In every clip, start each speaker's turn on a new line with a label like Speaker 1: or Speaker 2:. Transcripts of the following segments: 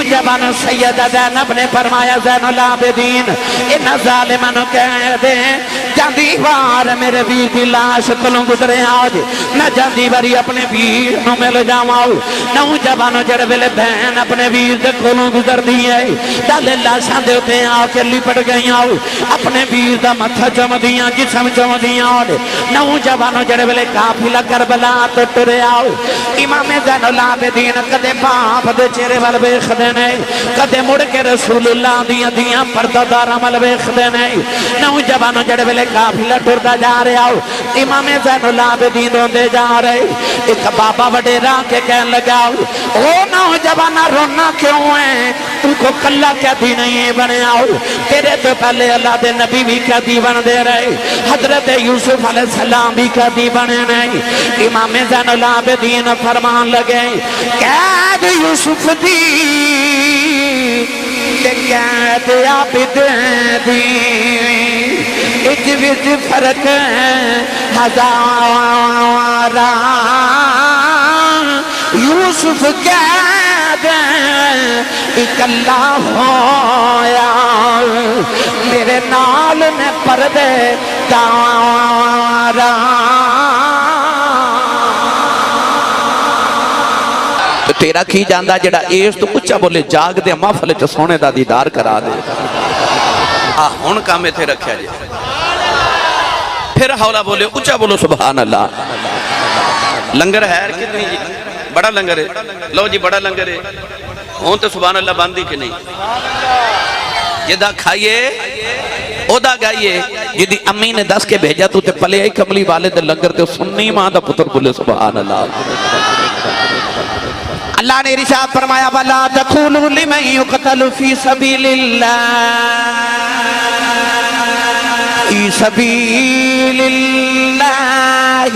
Speaker 1: نوجوان سیدہ زینب نے فرمایا زین العابدین ان ظالمن کہہ دے جاندی وار میرے ویر دی لاش کلوں گزرے آج میں جاندی واری اپنے ویر نو مل جاواں نوجوان جڑے ویلے بہن اپنے ویر دے کلوں گزر دی ہے دل لاشاں دے اوتے آ کے لپٹ گئیاں اپنے ویر دا متھا چم دیاں جسم چم دیاں نوجوان جڑے ویلے قافلہ کربلا تو ٹریا امام زین العابدین کدے باپ دے چہرے ول ویکھدے نے کدے مڑ کے رسول اللہ دیاں پردہ داراں ول ویکھدے نے نوجوان جڑے ویلے قافلہ ٹردا جا رہا امام زین العابدین روندے جا رہے ایک بابا وڈیرا کے کہن لگا او نوجوان رونا کیوں ہے تم کو کلا قیدی نہیں بنیا تیرے تو پہلے اللہ دے نبی بھی قیدی بن دے رہے حضرت یوسف علیہ السلام بھی قیدی بنے نہیں امام زین العابدین فرمان لگے قید یوسف دی قید عابد دی ایک وچ فرق ہزارہ یوسف قید اکلا ہویا میرے نال نے پردے دارا تیرا کی جاندہ جڑا ایس تو کچھا بولے جاگ دے محفل چ سونے دا دیدار کرا دے ہون کامے تھے رکھیا جائے پھر حولا بولے اچھا بولو سبحان اللہ لنگر ہے کتنی جی بڑا لنگر ہے لو جی بڑا لنگر ہے ہون تو سبحان اللہ باندھی کہ نہیں جدہ کھائیے اودا گائیے جدی امی نے دس کے بھیجا تو تے پلے آئی کملی والے دے لنگر تے سننی ماں دا پتر بولے سبحان اللہ اللہ نے ارشاد فرمایا وَلَا تَقُولُوا لِمَنْ يُقْتَلُ فِي سَبِيلِ اللَّهِ فِي سَبِيلِ اللَّهِ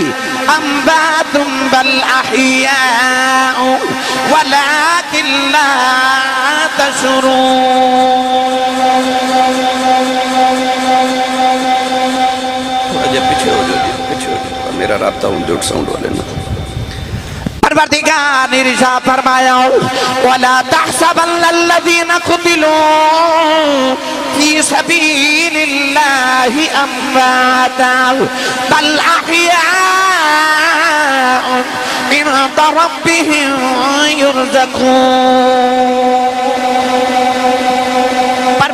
Speaker 1: أَمْوَاتٌ بَلْ أَحْيَاءٌ وَلَكِنْ لَا تَشْعُرُونَ پیچھے ہو جاؤ میرا رابطہ ہوں جوٹ ساؤنڈ والے نا پروردگار نے ارشاد فرمایا وَلَا تَحْسَبَنَّ الَّذِينَ قُتِلُوا فِي سَبِيلِ اللَّهِ أَمْوَاتًا بَلْ أَحْيَاءٌ عِندَ رَبِّهِمْ يُرْزَقُونَ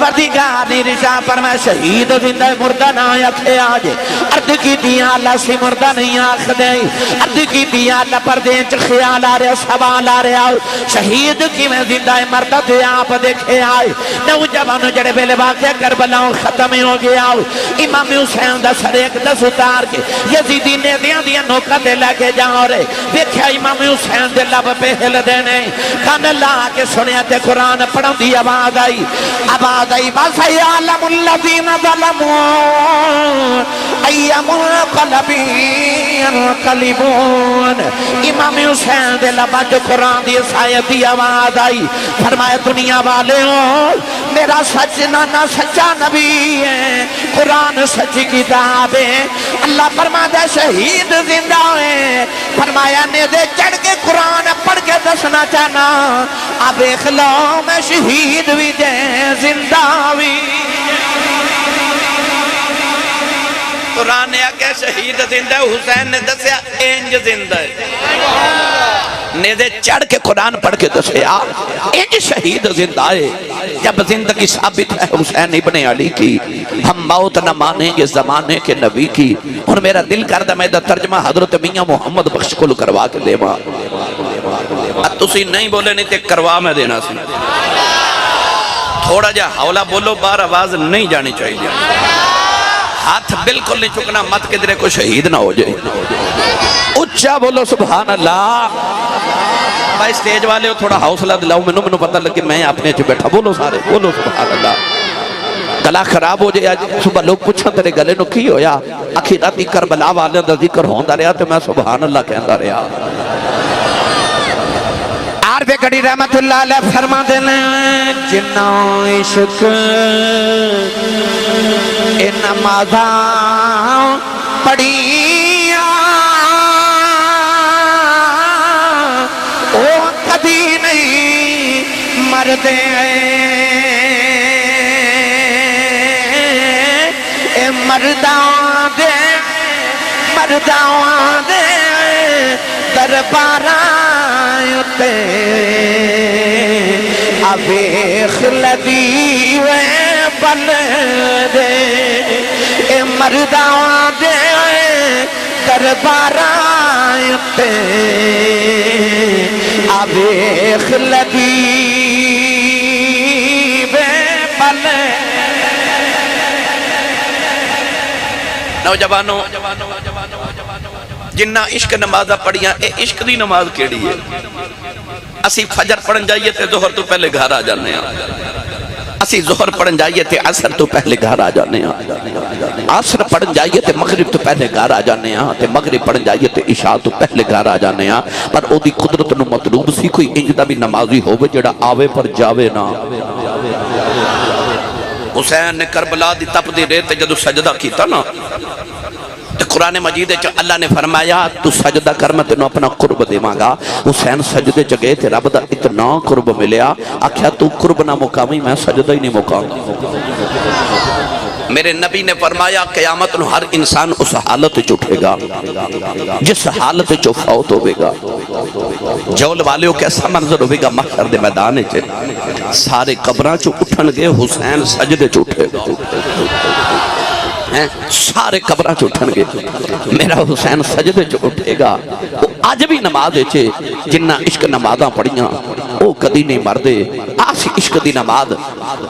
Speaker 1: پروردگار نے ارشاد فرمایا شہید زندہ مردہ نہ آکھے آج ارد کی دیا اللہ سے مردہ نہیں آکھ دے ارد کی دیا اللہ پر دین چ خیال آ رہا سوال آ رہا شہید کی میں زندہ مردہ دے آپ دیکھے آئے نوجوانوں جڑے بیلے واقعہ کربلاؤں ختم ہو گیا امام حسین دا سر ایک دس اتار کے یزیدی نے دیا نوکہ دے لگے جاؤ رہے دیکھا امام حسین دے لب پہ ہل دینے کان لا کے سنیا تے قرآن پڑھوں دی آواز آئی وَسَيَعْلَمُ الَّذِينَ ظَلَمُوا أَيَّ مُنقَلَبٍ يَنقَلِبُونَ امام حسین دے لبا جو قرآن دی سایت دی آواز آئی فرمایا دنیا والے ہو میرا سچ نانا سچا نبی ہے قرآن سچی کتاب ہے اللہ فرمایا شہید زندہ ہے فرمایا نے دے چڑھ کے قرآن پڑھ کے دسنا چاہنا اب ایک لو میں شہید بھی دے زندہ بھی قرآن نے آکے شہید زندہ ہے حسین نے دسیا انج زندہ ہے نیدے چڑھ کے قرآن پڑھ کے دسیا انج شہید زندہ ہے جب زندگی ثابت ہے حسین ابن علی کی ہم موت نہ مانیں گے زمانے کے نبی کی اور میرا دل کردہ میں دا ترجمہ حضرت میاں محمد بخش کو کروا کے دے ماں تسی نہیں بولے نہیں تے کروا میں دینا سی تھوڑا جا حولہ بولو بار آواز نہیں جانی چاہیے ہاتھ بالکل نہیں چکنا مت کے درے کو شہید نہ ہو جائے اچھا بولو سبحان اللہ بھائی سٹیج والے ہو تھوڑا حوصلہ دلاؤ منو پتہ لگے میں اپنے چھ بیٹھا بولو سارے بولو سبحان اللہ گلا خراب ہو جائے صبح لوگ پوچھا تیرے گلے نو کی ہویا اخیراتی کربلا والے دا ذکر ہوندہ رہا تو میں سبحان اللہ کہندہ رہا عارف کڑی رحمت اللہ علیہ فرما دینے جنہ عشق نمازاں پڑھیاں او کبھی نہیں مر دے اے مرداں دے درباراں اُتے ویکھ لدی وے بل دے اے مرداں دے درباراں اُتے ویکھ لدی وے بل
Speaker 2: نوجوانوں جنہ عشق نمازہ پڑھیاں اے عشق دی نماز کیڑی ہے اسی فجر پڑھن جائیے تے ظہر تو پہلے گھر آ جانے ہیں اسی ظہر پڑھن جائیے تے عصر تو پہلے گھر آ جانے ہیں عصر پڑھن جائیے تے مغرب تو پہلے گھر آ جانے ہیں تے مغرب پڑھن جائیے تے عشاء تو پہلے گھر آ جانے ہیں پر او دی قدرت نو مطلوب سی کوئی انجدہ بھی نمازی ہوئے جڑا آوے پر جاوے نا حسین نے کربلا دی تپ دی ریت جدو سجدہ کیتا نا تو قرآن مجید اللہ نے فرمایا تو سجدہ کر میں تینوں اپنا قرب دے مانگا حسین سجدے چگے تے رب دا اتنا قرب ملیا آکھیا تو قرب نہ مقامی میں سجدہ ہی نہیں مقام میرے نبی نے فرمایا قیامت نو ہر انسان اس حالت چھوٹے گا جس حالت چو فوت ہوئے گا جول والیوں کیسا منظر ہوئے گا محشر دے میدانے چھے سارے قبران چو اٹھن گے حسین سجدے چھوٹے گا سارے قبران چو اٹھن گے میرا حسین سجدے چو اٹھے گا آج بھی نماز چھے جنہ عشق نمازاں پڑھیاں او کدی نہیں مردے آسی عشق دی نماز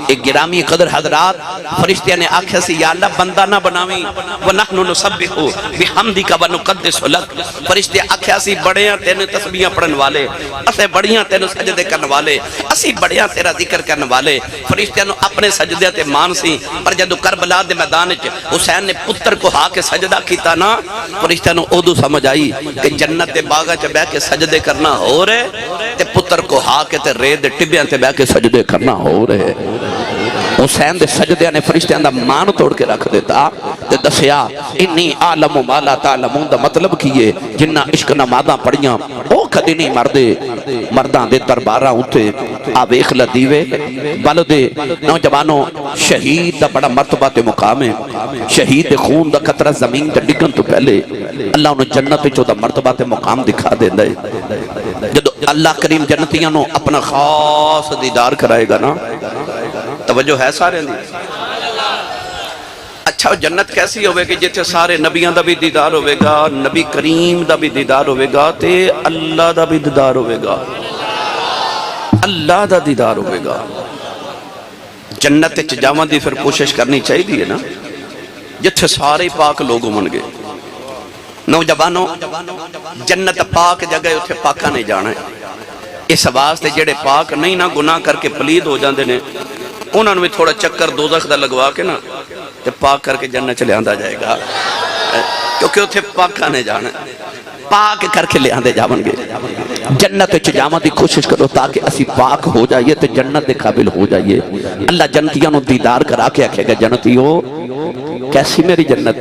Speaker 2: ایک گرامی قدر حضرات فرشتیاں نے آکھیا سی یا اللہ بندہ نہ بناویں وَنَحْنُ نُسَبِّحُ بِحَمْدِكَ وَنُقَدِّسُ لَكَ فرشتیاں آکھیا سی بڑیاں تینے تسبیحاں پڑھن والے اسے بڑیاں تینے سجدے کرن والے اسی بڑیاں تیرا ذکر کرن والے فرشتیاں نو اپنے سجدے تے مان سی پر جدو کربلا دے میدان وچ حسین نے پتر کو ہا کے سجدہ کیتا نا فرشتیاں نو اودو سمجھ آئی کہ جنت دے باغا چ بیٹھ کے سجدے کرنا ہو رہے تے پتر کو ہا کے تے رے دے ٹبیاں تے بیٹھ کے سجدے کرنا ہو رہے حسین دے سجدے نے فرشتیاں دا مان توڑ کے رکھ دیتا تے دسیا انی عالم ما لا تعلمون دا مطلب کیے جنہ عشق نمازاں پڑھیاں او کدی نہیں مردے مرداں دے درباراں اٹھے آ ویکھ لدیوے بل دے نوجوانوں شہید دا بڑا مرتبہ تے مقام ہے شہید دے خون دا قطرہ زمین تے ڈگن تو پہلے اللہ انہوں جنت چو دا مرتبہ تے مقام دکھا دے دے جدو اللہ کریم جنتیاں نو اپنا خاص دیدار کرائے گا نا توجہ ہے سارے دی اچھا جنت کیسی ہوئے گی جیتے سارے نبیاں دا بھی دیدار ہوئے گا نبی کریم دا بھی دیدار ہوئے گا تے اللہ دا بھی دیدار ہوئے گا اللہ دا دیدار ہوئے گا جنت جاواں دی پھر کوشش کرنی چاہیے دی ہے نا جتھے سارے پاک لوگ من گئے نوجوانوں جنت پاک جگہ اتھے پاکا نہیں جانا ہے اس واسطے جڑے پاک نہیں نہ گناہ کر کے پلید ہو جاندے نے انہوں نے تھوڑا چکر دوزخ دا لگوا کے نا تے پاک کر کے جنت چلے آندہ جائے گا کیونکہ اتھے پاکا نہیں جانا ہے پاک کر کے لے آندے جاون گے جنت جاواں دی کوشش کرو تاکہ اسی پاک ہو جائیے تے جنت دے قابل ہو جائیے اللہ جنتیاں نو دیدار کرا کے آکھے گا جنتیو کیسی میری جنت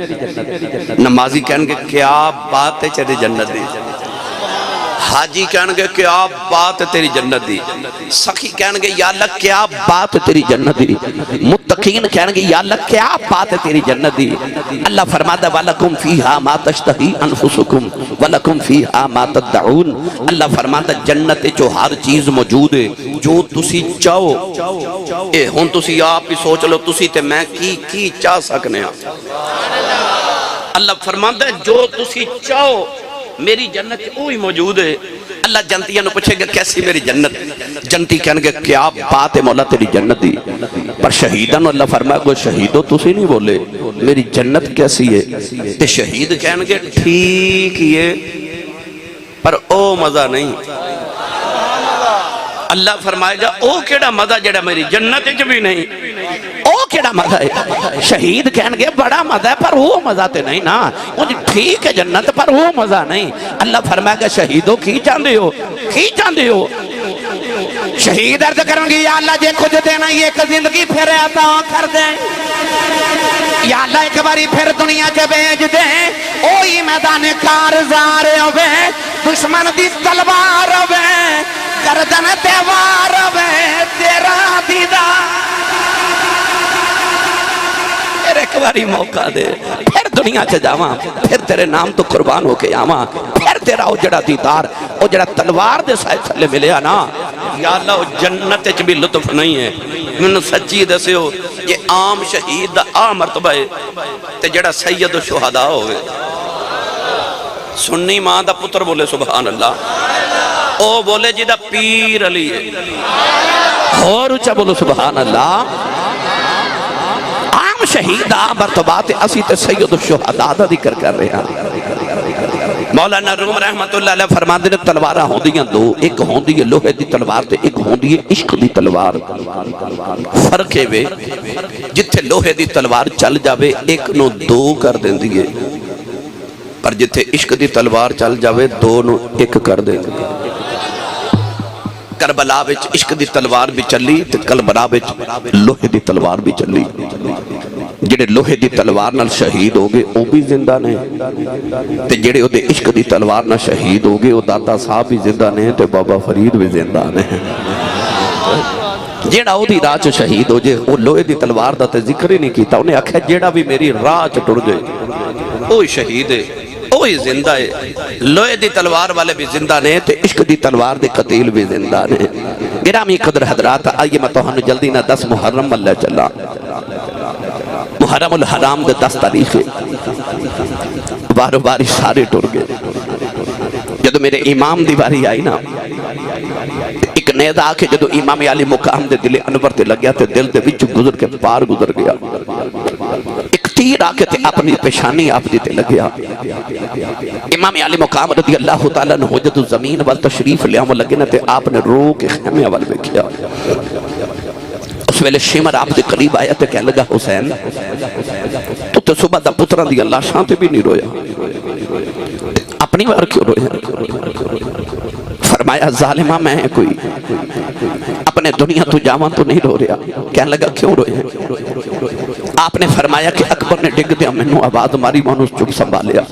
Speaker 2: نمازی کہن گے کیا بات ہے چیری جنت دی حاجی کہن گے کیا بات ہے تیری جنت دی سخی کہن گے یا اللہ کیا بات ہے تیری جنت دی متقین کہن گے یا اللہ کیا بات ہے تیری جنت دی اللہ فرماتا وَلَكُمْ فِيهَا مَا تَشْتَهِي أَنفُسُكُمْ وَلَكُمْ فِيهَا مَا تَدَّعُونَ اللہ فرماتا جنت جو ہر چیز موجود ہے جو تسی چاہو اے ہون تسی آپ ہی سوچ لو تسی تے میں کی چاہ سکنے ہیں اللہ فرماتا ہے جو تسی چاہو میری جنت وہی موجود ہے اللہ جنتیاں نو پوچھے گا کیسی میری جنت جنتی کہنے گا کیا بات ہے مولا تیری جنت دی پر شہیدان اللہ فرمایا گو شہیدو تسی نہیں بولے میری جنت کیسی ہے تے شہید کہنے گا ٹھیک یہ پر او مزہ نہیں اللہ فرمائے گا او کیڑا مزہ جڑا میری جنت بھی نہیں او کیڑا مزہ ہے شہید کہن گے بڑا مزہ ہے پر وہ مزہ تے نہیں نا مجھے ٹھیک ہے جنت پر وہ مزہ نہیں اللہ فرمائے گا شہیدوں کی چاندے ہو شہید عرض کریں گے یا اللہ جے کچھ دینا یہ ایک زندگی پھر عطا کر دیں یا اللہ ایک باری پھر دنیا کے بیج دیں اوہی میدان کارزار ہوئے دشمن دی تلوار ہوئے گردن تیوار ہوئے تیرے باری موقع دے پھر دنیا چ جاواں پھر تیرے نام تو قربان ہو کے آواں پھر تیرا او جڑا دیدار او جڑا تلوار دے سائے تھلے ملیا نا یا اللہ او جنت وچ بھی لطف نہیں ہے میں سچی دسیو یہ عام شہید دا عام مرتبہ ہے تے جڑا سید الشہداء ہوئے سنی ماں دا پتر بولے سبحان اللہ او بولے جی دا پیر علی ہے اور اچھا بولو سبحان اللہ عام شہید عام مرتبات اسی تے سید الشہداء دا ذکر کر رہے ہیں مولانا روم رحمت اللہ علیہ فرماندے نے تلواراں ہوندیاں دو ایک ہوندی ہے لوہے دی تلوار تے ایک ہوندی ہے عشق دی تلوار فرق ہے وے جتھے لوہے دی تلوار چل جاوے ایک نو دو کر دیندی ہے پر جتھے عشق دی تلوار چل جاوے دو نو ایک کر دیندی ہے کربلا وچ عشق دی تلوار بھی چلی تے کربلا وچ لوہے دی تلوار بھی چلی جڑے لوہے دی تلوار نال شہید ہو گئے او بھی زندہ نے تے جڑے او دے عشق دی تلوار نال شہید ہو گئے او داتا صاحب بھی زندہ نے تے بابا فرید بھی زندہ نے جیڑا او دی راہ چ شہید ہو جے او لوہے دی تلوار دا تے ذکر ہی نہیں کیتا انہیں آکھیا جیڑا بھی میری راہ چ ٹر جائے اوہی شہید ہے اوہی زندہ ہے لوہے دی تلوار والے بھی زندہ نے تے عشق دی تلوار دے قتیل بھی زندہ نے گرامی قدر حضرات آئیے میں توہن جلدی نہ 10 محرم اللہ چلا محرم الحرام دے 10 تاریخ بارو باری سارے ٹر گئے جدو میرے امام دی باری آئی نا ایک نیدہ آکے جدو امام علی مقام دے دل انور تے لگیا تے دل دے وچ گزر کے پار گزر گیا ایک تیر آکے تے اپنی پیشانی آپ دی تے لگیا امام علی مقام رضی اللہ تعالیٰ نے جدو زمین وال تشریف لیا وہ لگے نا تے آپ نے رو کے خیمے وال بکھیا اس ویلے شمر آپ دے قریب آیا تے کہنے لگا حسین تو تے صبح دا پتران دی اللہ شانتے بھی نہیں رویا اپنی بار کیوں رویا فرمایا ظالمہ میں کوئی اپنے دنیا تو جاواں تو نہیں رو رہا کہنے لگا کیوں روئے آپ نے فرمایا کہ اکبر نے ڈگ دیا میں نو آواز ماری میں نے چپ سنبھالیا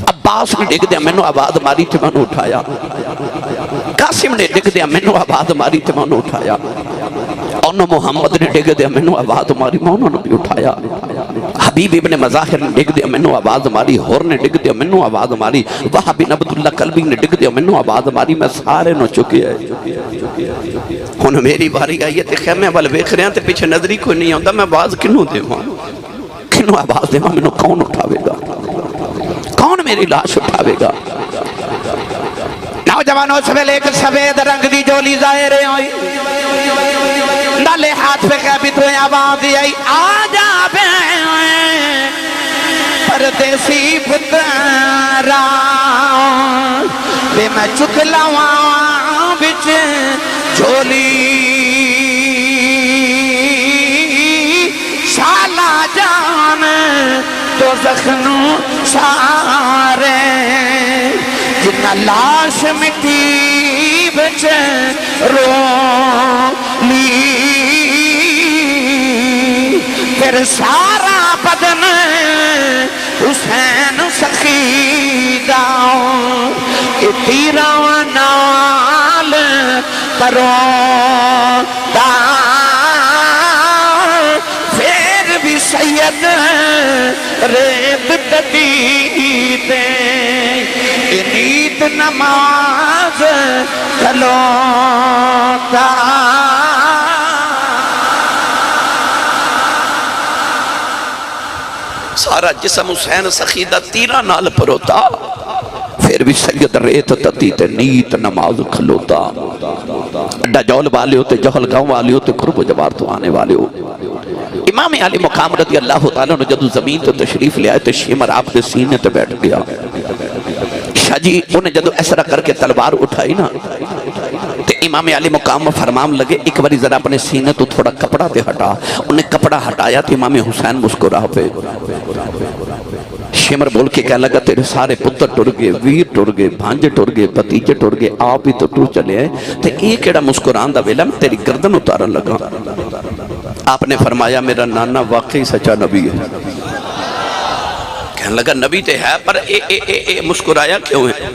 Speaker 2: عباس نے ڈگ دیا میں نو آواز ماری تھے میں نے اٹھایا قاسم نے ڈگ دیا میں نو آواز ماری تھے میں نے اٹھایا انہوں محمد نے ڈگ دیا میں نو آواز ماری میں انہوں نے بھی اٹھایا حبیب ابن مظاہر نے ڈگ دیا میں نو آواز ماری ہور نے ڈگ دیا میں نو آواز ماری وہاں بن عبداللہ قلبی نے ڈگ دیا میں نو آواز ماری میں سارے نو چکے ہیں انہوں میری باری آئی ہے تے خیمے والے بیکھ رہے ہیں تے پیچھے نظری کوئی نہیں ہوندہ میں آواز کنوں دے ہوں کنوں آواز دے ہوں میں نو کون اٹھاوے گا کون میری لاش اٹھاوے گا نوجوانوں سویلے ایک سفید رنگ دی جولی ظاہرے ہوئی ڈالے ہاتھ پہ کہہ بھی تو آواز آئی آجا بے پردیسی پترا بے میں چک لواں بچ جولی شالا جان تو زخنوں سارے جتنا لاش مٹی بچ رو لی پھر سارا بدن حسین سخیدہ تیرہ نال کرو دا پھر بھی سید ریت تدی دے نیت نماز کھلو دا سارا جسم حسین سخیدہ تیرہ نال پروتا پھر بھی سید ریت تتی تے نیت نماز کھلوتا اڈا جول والے ہوتے جہل گاؤں والے ہوتے قرب و جوار تو آنے والے ہو امام علی مقام رضی اللہ تعالیٰ نے جدو زمین تو تشریف لے آئے تو شمر آپ دے سینے تے بیٹھ گیا شاہ جی انہیں جدو ایسرا کر کے تلوار اٹھائی نا تے امام علی مقام فرمام لگے ایک باری ذرا اپنے سینے تو تھوڑا کپڑا تے ہٹا انہیں کپڑا ہٹایا تو امام حسین مسکرا پہ شمر بول کے کہنے لگا تیرے سارے پتر ٹر گئے ویر ٹر گئے بھانجے ٹر گئے بتیجے ٹر گئے آپ ہی تو ٹر چلے ہیں تے ایک ایڑا مسکران دا ویلا میں تیری گردن اتارن لگا آپ نے فرمایا میرا نانا واقعی سچا نبی ہے کہنے لگا نبی تے ہے پر مسکرایا کیوں ہے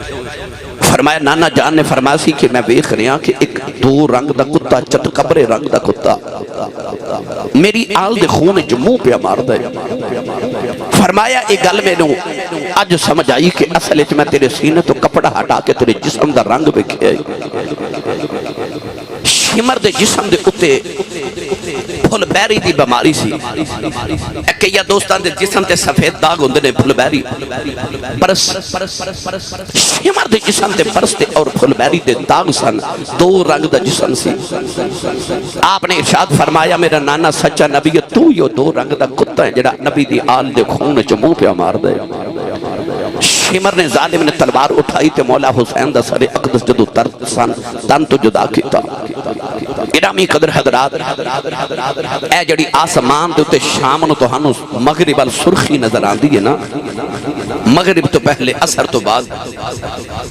Speaker 2: فرمایا نانا جان نے فرمایا سی کہ میں ویکھ رہا کہ ایک دو رنگ دا کتا چٹکبرے رنگ دا کتا میری آل دے خون جموں پہ مار دے فرمایا ایک گل میں نو اج سمجھ آئی کہ اصل میں تیرے سینے تو کپڑا ہٹا کے تیرے جسم دا رنگ بکھے شمر دے جسم دے اتے پھل بیری دی بیماری سی کہ یا دوستان دے جسم تے سفید داغ ہوندے نے پھل بیری پرس شمر دے جسم تے پرس تے اور پھل بیری دے داغ سن دو رنگ دا جسم سی آپ نے ارشاد فرمایا میرا نانا سچا نبی ہے تو یہ دو رنگ دا کتا ہے جڑا نبی دی آل دے خون چموں پہ مار دے شمر نے ظالم نے تلوار اٹھائی تے مولا حسین دا سر اقدس جدو تن تو جدا کیتا گرامی قدر حضرات اے جڑی آسمان دے تے شام نو تو ہنو مغرب السرخی نظر آن دی ہے نا مغرب تو پہلے اثر تو بعد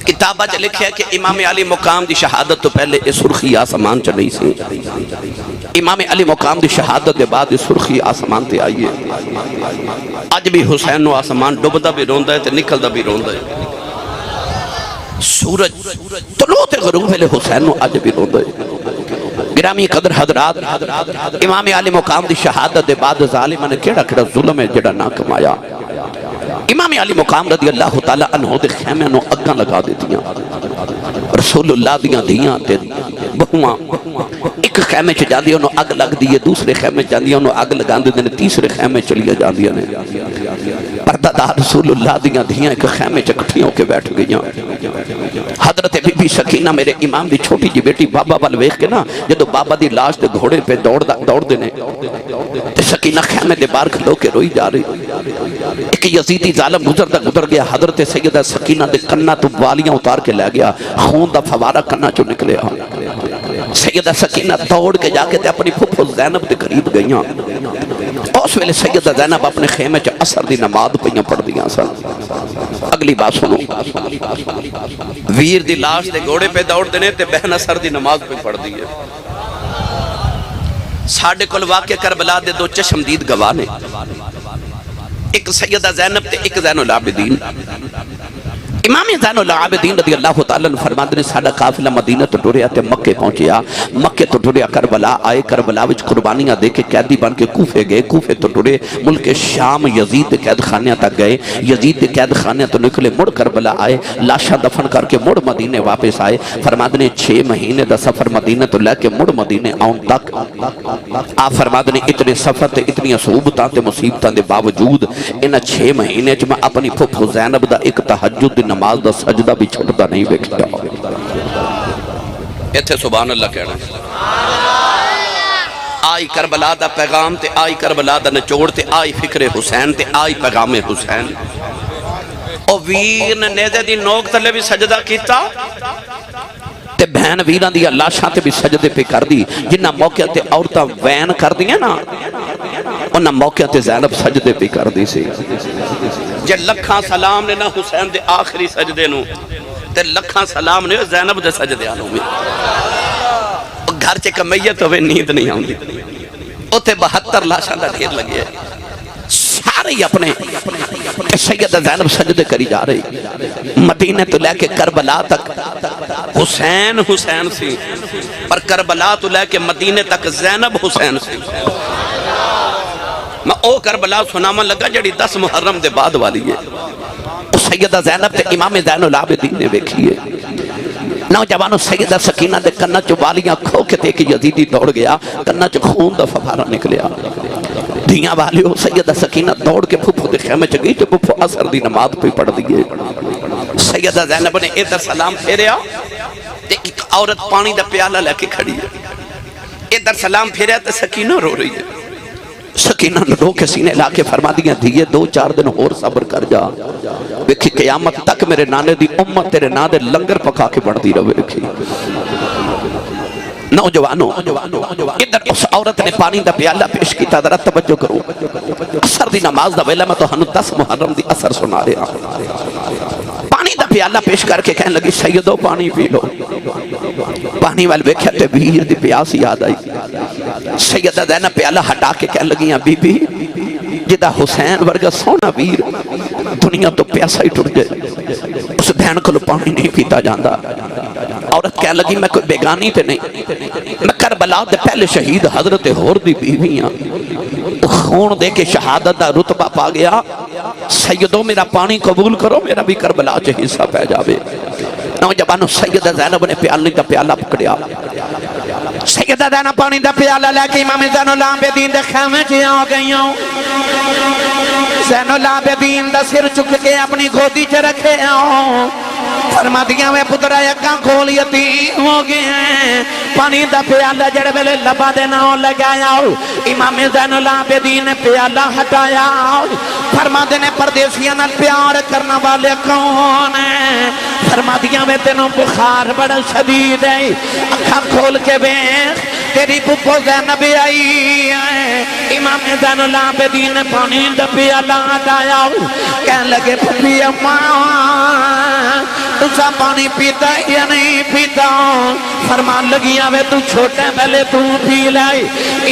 Speaker 2: کتابہ چ لکھے ہے کہ امام علی مقام دی شہادت تو پہلے اس سرخی آسمان چ نہیں سی امام علی مقام دی شہادت دے بعد اس سرخی آسمان تے آئیے اج بھی حسین نو آسمان ڈوبدا بھی روندا ہے تے نکلدا بھی روندا ہے سورج طلوع تے غروب ویلے حسین نو اج بھی روندا ہے گرامی قدر حضرات امام علی مقام دی شہادت دے بعد ظالم نے کیڑا کیڑا ظلم ہے جڑا نہ کمایا امام علی مقام رضی اللہ تعالی عنہ دے خیمے نو اگاں لگا دیتیاں رسول اللہ دیاں دیاں تے بہواں ایک خیمے چ جاندی انہوں اگ لگ دیئے دوسرے خیمے جاندی انہوں اگ لگان دے نے تیسرے خیمے چلیے جاندی نے پردہ دار رسول اللہ دیاں دیاں ایک خیمے چ کٹھیوں کے بیٹھ گئیاں حضرت بی بی سکینہ میرے امام دی چھوٹی جی بیٹی بابا وال ویکھ کے نا جدو بابا دی لاش تے گھوڑے پہ دوڑ دینے تے سکینہ خیمے دے بار کھلو کے روئی جا رہی ایک یزیدی ظالم گزر گیا حضرت سیدہ سکینہ دے کنہ تو والیاں اتار کے لے گیا خون دا فوارہ کنہ چو نکلے سیدہ سکینہ دوڑ کے جا کے تے اپنی پھپھو زینب دے قریب گئیاں اس ویلے سیدہ زینب اپنے خیمے چ اثر دی نماز پہیاں پڑھ دیاں سن اگلی بات سنو ویر دی لاش دے گھوڑے پہ دوڑ دینے تے بہن اثر دی نماز پہ پڑھ دیئے ساڑھے کل واقع کربلا دے دو چشمدید گواہ نے ایک سیدہ زینب تے ایک زین العابدین امام زین العابدین رضی اللہ تعالیٰ نے فرماتے نے ساڑھا قافلہ مدینہ تو ٹوریا تے مکے پہنچیا مکے تو ٹوریا کربلا آئے کربلا وچ قربانیاں دے کے قیدی بن کے کوفے گئے کوفے تو ٹورے ملک شام یزید قید خانیاں تک گئے یزید قید خانیاں تو نکلے مڑ کربلا آئے لاشا دفن کر کے مڑ مدینے واپس آئے فرماتے نے 6 مہینے دا سفر مدینہ تو لے کے مڑ مدینے آن تک آپ فرماتے نے اتنے سفر تے اتنی صعوبتاں تے مصیبتاں دے باوجود انہاں 6 مہینے چ میں اپنی پھپھو زینب دا ایک تہجد نماز دا سجدہ بھی چھوٹتا نہیں بیکھتا ایتھے سبحان اللہ کہنا آئی کربلا دا پیغام تے آئی کربلا دا نچوڑ تے آئی فکر حسین تے آئی پیغام حسین او ویر نے نیزے دی نوک تلے بھی سجدہ کیتا تے بہن ویران دی اللہ شاہ تے بھی سجدے پہ کر دی جنہ موقع تے عورتہ وین کر دی ہیں نا انہ موقع تے زینب سجدے پہ کر دی سی جے لکھاں سلام نے نا حسین دے آخری سجدے نو تے لکھاں سلام نے زینب دے سجدے آنو میں گھر چے کمیت ہوئے نیند نہیں آؤں او تے 72 لاشاں دا ڈھیر لگے سارے ہی اپنے سیدہ زینب سجدے کری جا رہی مدینہ تو لے کے کربلا تک حسین حسین سی پر کربلا تو لے کے مدینہ تک زینب حسین سی میں او کربلا سناما لگا جڑی 10 محرم دے بعد والی ہے سیدہ زینب تے امام زین العابدین نے بیکھی ہے نوجوانوں سیدہ سکینہ دے کنہ چو والیاں کھو کے تے کہ یزیدی دوڑ گیا کنہ چو خون دا فوارہ نکلیا دھیاں والیوں سیدہ سکینہ دوڑ کے پھپھو دے خیمے چگئی جو پھپھو اثر دی نماز پہ پڑھ دیئے سیدہ زینب نے ادھر سلام پھیریا تے ایک عورت پانی دا پیالہ لے کے کھڑی ہے ادھر سلام پھیریا تے سکینہ رو رہی ہے سکینہ نے رو کے سینے لا کے فرما دیا دیئے 2-4 دن اور صبر کر جا ویکھی قیامت تک میرے نانے دی امت تیرے نا دے لنگر پکا کے بڑھ دی رو ویکھی نوجوانوں ادھر اس عورت نے پانی دا پیالہ پیش کیتا ذرا توجہ کرو اثر دی نماز دا ویلہ میں تو ہنو 10 محرم دی اثر سنا رہا پانی دا پیالہ پیش کر کے کہنے لگی سیدو پانی پی لو پانی وال ویکھیا تے ویر دی پیاس یاد آئی سیدہ زینب پیالہ ہٹا کے کہنے لگی بی بی جدہ حسین ورگا سونا ویر دنیا تو پیاسا ہی ٹوٹ گئے اس بہن کو پانی نہیں پیتا جاندہ. عورت کہہ لگی میں کوئی بیگانی تے نہیں, میں کربلا دے پہلے شہید حضرت ہور دی بیویاں, خون دے کے شہادت دا رتبہ پا گیا. سیدوں میرا پانی قبول کرو, میرا بھی کربلا چ حصہ پہ جاوے. نوجوانوں سیدہ زینب نے پیالے دا پیالہ پکڑیا. سیدہ زینب پانی دا پیالہ لے کے امام زین العابدین دے خیمے چ آ گئیاں. زین العابدین دا سر چک کے اپنی گودی چ رکھے آؤ. فرما دیا میں پترہ یکاں کھول یتیم ہو گئے ہیں. پانی دا پیالہ جڑے ویلے لبا دے نہ لگایا, امام زین العابدین نے پیالہ ہٹایا. فرما دینے پردیسیاں نال پیار کرنا والے کون ہیں؟ فرما دیا میں تینوں بخار بڑا شدید ہے, اکھاں کھول کے بیٹھ تیری پپو زینب آئی ہے. امام زین العابدین نے پانی دا پیالہ ہٹایا. کہنے لگے پپی اماں تُسا پانی پیتا یا نہیں پیتا؟ فرمان لگی آوے تو چھوٹے پہلے تو پی لائے.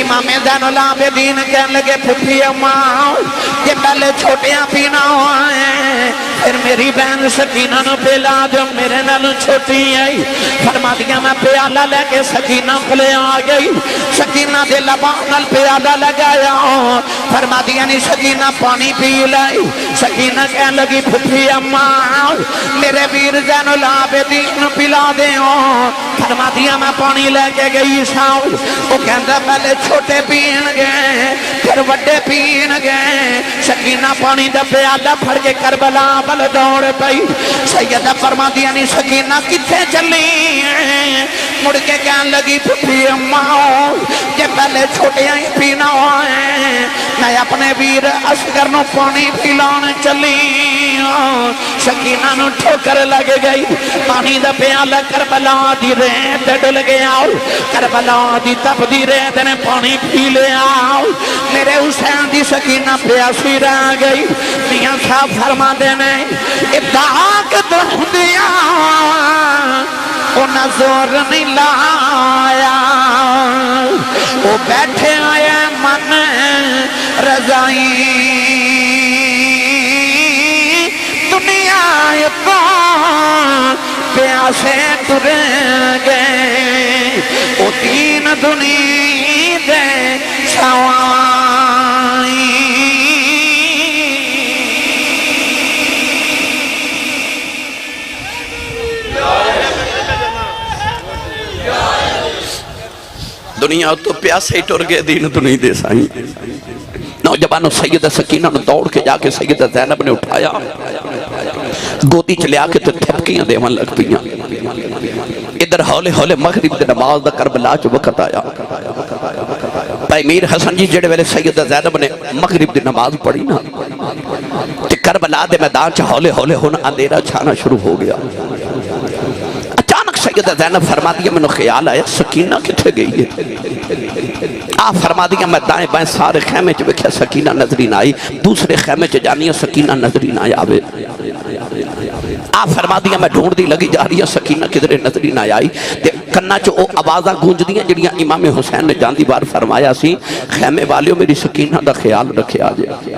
Speaker 2: امام زین العابدین کہنے لگے پھپھی اماں یہ پہلے چھوٹیاں پینا ہوئے, پھر میری بہن سکینہ نو پلا جو میرے نال چھوٹی آئی. فرما دیا میں پیالہ لے کے سکینہ کھلے آ گئی. سکینہ دے لبان نال پیالہ لگایا. فرما دیا نہیں سکینہ پانی پی لائی. سکینہ کہنے لگی پھپھی اماں میرے ویر زین العابدین پلا دے. فرما دیا میں پانی لے کے گئی ساؤ. وہ کہندہ پہلے چھوٹے پین گئے پھر وڈے پین گئے. سکینہ پانی دا پیالہ پھڑ کے کربلا بل دوڑ پئی. سیدہ فرما دیا نہیں سکینہ کتھے چلی ہیں؟ مڑ کے کہنے لگی پھپھی اماں یہ پہلے چھوٹے ہی پینا ہوئے, میں اپنے ویر اصغر نو پانی پلانے چلی. سکینہ نو ٹھوکر لگ گئی. پانی دا پیالہ کربلا دی ریت ڈل گیا. کربلا دی تپ دی ریت نے پانی پی لیا. میرے حسین دی سکینہ پیاسی رہ گئی. میاں صاحب فرما دینے اداک دیا انہاں زور نہیں لایا. وہ بیٹھے آئے من رضائی دنیا کو پیاسے تر گئے. وہ تین دنیا دے سوائی. دنیا تو پیاسے ٹر گئے دین دنیا دے سائیں. نوجوانوں سیدہ سکینہ نے دوڑ کے جا کے سیدہ زینب نے اٹھایا, گودی چلے آ کے تو تھپکیاں دیوان لگ پیاں. ادھر ہولے ہولے مغرب دے نماز دا کربلا چ وقت آیا. بھائی میر حسن جی جڑے ویلے سیدہ زینب نے مغرب دی نماز پڑھی نا تے کربلا دے میدان چ ہولے ہولے ہن اندھیرا چھانا شروع ہو گیا. اچانک سیدہ زینب فرما دیا میں نے خیال آیا سکینہ کتھے گئی ہے. آپ فرما دیا میں دائیں بائیں سارے خیمے چ ویکھیا سکینہ نظری نہ آئی. دوسرے خیمے چ جانی سکینہ نظری نہ آوے. آپ فرما دیا میں ڈھونڈ دی لگی جا رہی ہے سکینہ کدھرے نظری نہ آئی. تے کنا چ او آوازاں گونج دیاں جڑیاں امام حسین نے جاندی بار فرمایا سی خیمے والیو میری سکینہ دا خیال رکھے آ جائے.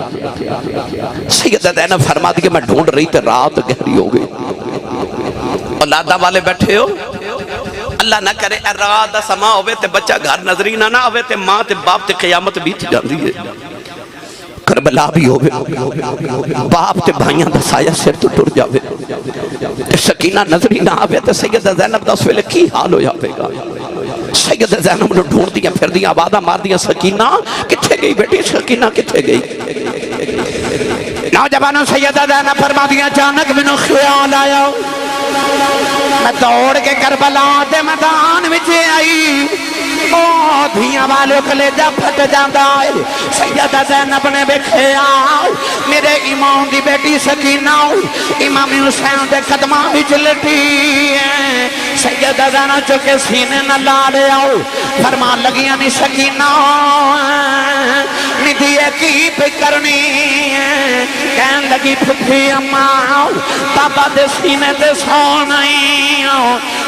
Speaker 2: سیدہ زینب فرما دیا میں ڈھونڈ رہی تے رات گہری ہو گئی. اولادہ والے بیٹھے ہو, اللہ نہ کرے رات دا سما ہوئے تے بچہ گھر نظری نہ ہوئے تے ماں تے باپ تے قیامت بیت جاندی ہے. کربلا بھی ہوئے باپ تے بھائیاں دا سایہ سر تو ٹر جاوے. سکینہ نظری نہ آوے تے سیدہ زینب دا اس ویلے کی حال ہو جاوے گا. سیدہ زینب نے ڈھونڈ دیا پھر دیا آوازاں مار دیا سکینہ کتھے گئی بیٹی, سکینہ کتھے گئی. نوجوانوں سیدہ زینب فرما دیا اچانک میں نے خیال آیا. میں دوڑ کے کربلا دے میدان وچ آئی. دھیاں والے کلیجہ پھٹ جاندہ ہے. سیدہ زینب نے ویکھیا میرے امام دی بیٹی سکینہ امام حسین دے قدماں وچ لٹی ہے. سیدہ زینب چکے سینے نہ لا لیا. فرمان لگیاں نی سکینہ ندیے کی پہ کرنی ہے. کہن لگی پھپھی اماں بابا دے سینے دے سو نہیں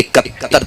Speaker 2: 71